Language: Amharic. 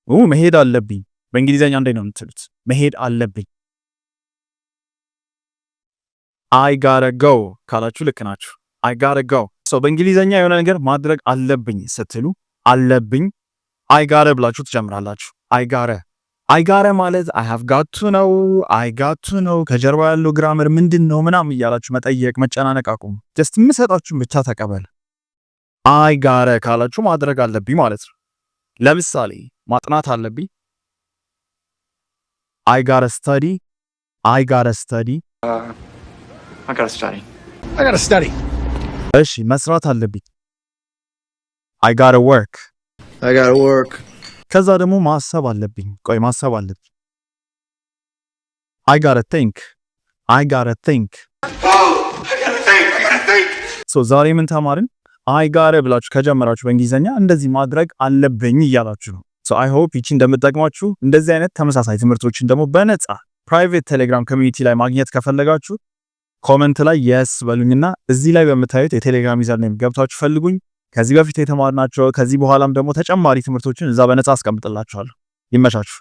መሄድ አለብኝ በእንግሊዘኛ እንዴት ነው የምትሉት? መሄድ አለብኝ። I gotta go ካላችሁ ልክ ናችሁ። I gotta go በእንግሊዘኛ የሆነ ነገር ማድረግ አለብኝ ስትሉ አለብኝ I gotta ብላችሁ ትጀምራላችሁ። I gotta ማለት I have got to know ከጀርባ ያለው ግራመር ምንድነው ምናምን እያላችሁ መጠየቅ መጨናነቅ አቁሙ። ጀስት የምሰጣችሁን ብቻ ተቀበል። I gotta ካላችሁ ማድረግ አለብኝ ማለት ነው። ለምሳሌ ማጥናት አለብኝ I gotta study I gotta study እሺ መስራት አለብኝ I gotta work ከዛ ደግሞ ማሰብ አለብኝ ማሰብ አለብኝ I gotta think ዛሬ ምን ተማርን? I gotta ብላችሁ ከጀመራችሁ በእንግሊዘኛ እንደዚህ ማድረግ አለብኝ እያላችሁ ነው። I hope ይቺ እንደምትጠቅማችሁ። እንደዚህ አይነት ተመሳሳይ ትምህርቶችን ደግሞ በነፃ ፕራይቬት ቴሌግራም ኮሚኒቲ ላይ ማግኘት ከፈለጋችሁ ኮሜንት ላይ yes በሉኝና እዚህ ላይ በምታዩት የቴሌግራም ዩዘር ኔም ገብታችሁ ፈልጉኝ። ከዚህ በፊት የተማርናቸው ከዚህ በኋላም ደግሞ ተጨማሪ ትምህርቶችን እዛ በነፃ አስቀምጥላችኋለሁ። ይመቻችሁ።